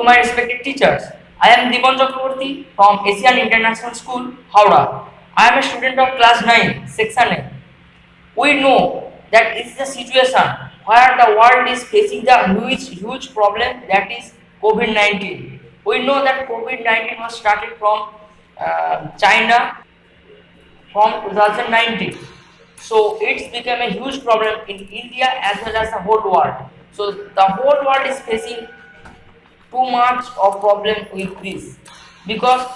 my respected teachers. I am Dipan Chakraborty from Asian International School, Howrah. I am a student of class 9, section A. We know that this is a situation where the world is facing the huge problem, that is COVID-19. We know that COVID-19 was started from China from 2019. So it's become a huge problem in India as well as the whole world. So the whole world is facing too much of problem with this, because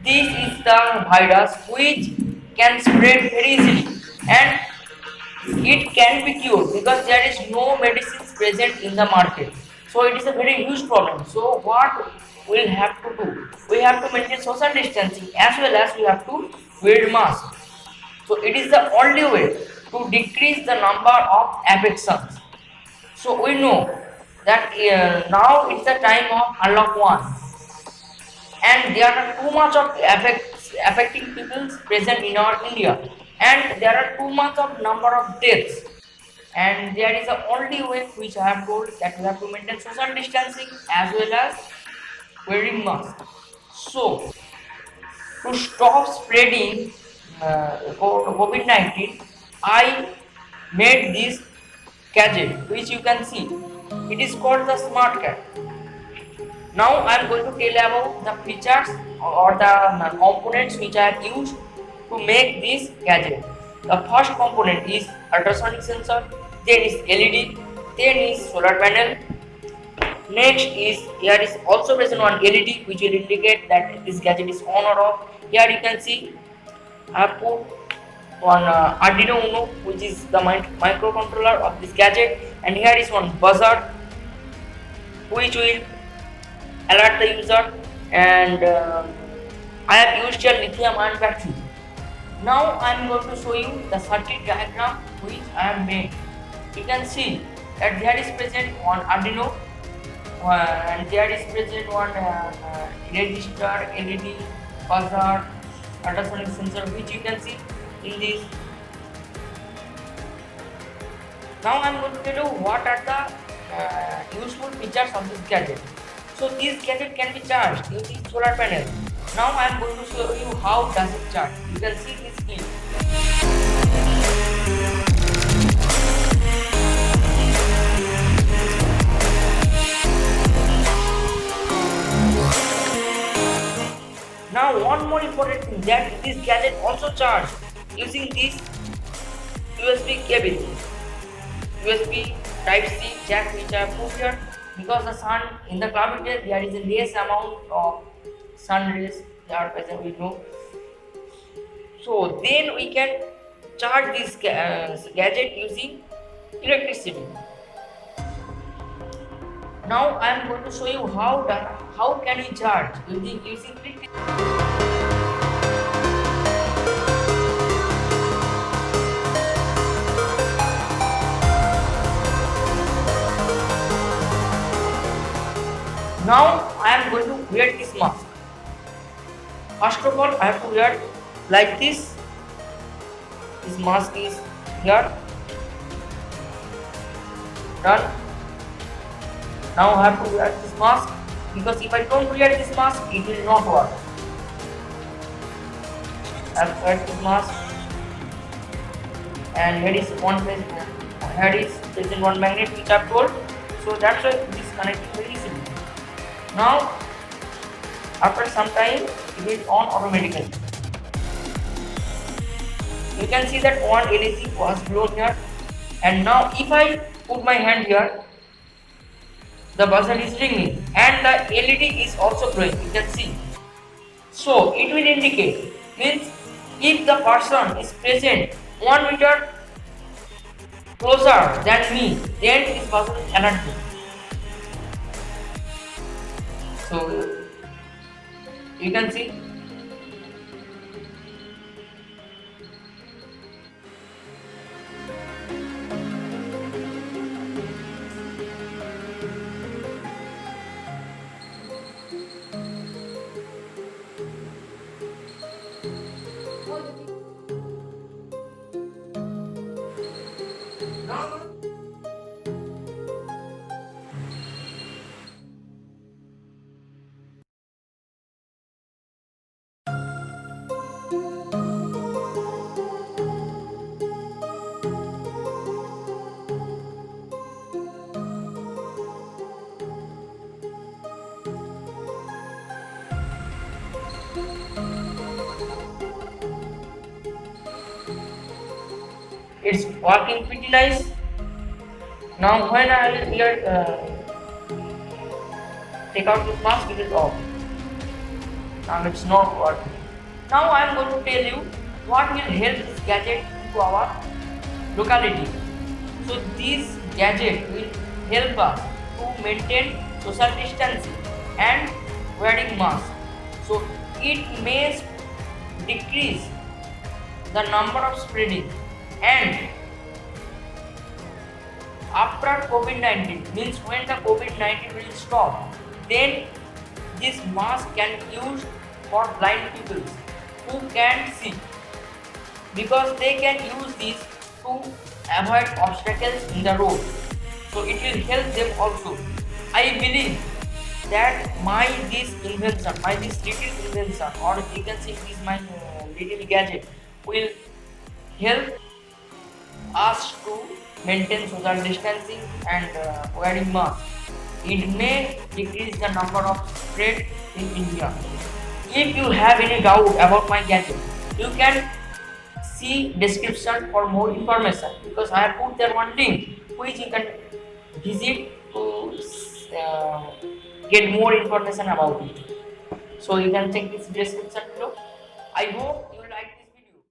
this is the virus which can spread very easily, and it can be cured because there is no medicines present in the market. So it is a very huge problem. So what we'll have to do, we have to maintain social distancing as well as we have to wear mask. So it is the only way to decrease the number of infections. So we know that now it's the time of unlock one, and there are too much of affecting people present in our India, and there are too much of number of deaths, and there is the only way which I have told, that we have to maintain social distancing as well as wearing mask. So to stop spreading COVID-19, I made this gadget which you can see. It is called the Smart Cat. Now I am going to tell about the features or the components which I have used to make this gadget. The first component is ultrasonic sensor, then is LED, then is solar panel. Next is, here is also present one LED which will indicate that this gadget is on or off. Here you can see I have put one Arduino Uno, which is the microcontroller of this gadget, and here is one buzzer which will alert the user, and I have used a lithium ion battery. Now I am going to show you the circuit diagram which I have made. You can see that there is present one Arduino, and there is present one register, LED, buzzer, ultrasonic sensor, which you can see in this. Now I am going to tell you what are the useful features of this gadget. So this gadget can be charged using solar panel. Now I am going to show you how does it charge. You can see this clip. Now one more important thing, that this gadget also charged using this USB cable, USB Type C jack which I have put here, because the sun in the cloudy day there is a less amount of sun rays that are present, we know. So then we can charge this gadget using electricity. Now I am going to show you how can we charge using electricity. Now I am going to wear this mask. First of all, I have to wear like this. This mask is here. Done. Now I have to wear this mask, because if I don't wear this mask, it will not work. I have wear this mask, and here is one place. Here is present one magnet which I have told. So that's why it is connecting very easily. Now, after some time, it is on automatically. You can see that one LED was blown here, and now if I put my hand here, the buzzer is ringing and the LED is also glowing. You can see. So it will indicate, means if the person is present 1 meter closer than me, then this buzzer will alert me. So you can see. Now, It's working pretty nice. Now when I will take out this mask, it is off. Now it's not working. Now I am going to tell you what will help this gadget to our locality. So this gadget will help us to maintain social distancing and wearing mask. So it may decrease the number of spreading, and after COVID-19 means when the COVID-19 will stop, then this mask can be used for blind people who can't see, because they can use this to avoid obstacles in the road. So it will help them also. I believe that my this invention, my this little invention, or you can say it is my little gadget, will help us to maintain social distancing and wearing mask. It may decrease the number of spread in India. If you have any doubt about my gadget, you can see description for more information, because I have put there one link which you can visit to uh, get more information about it. So you can check this description below. I hope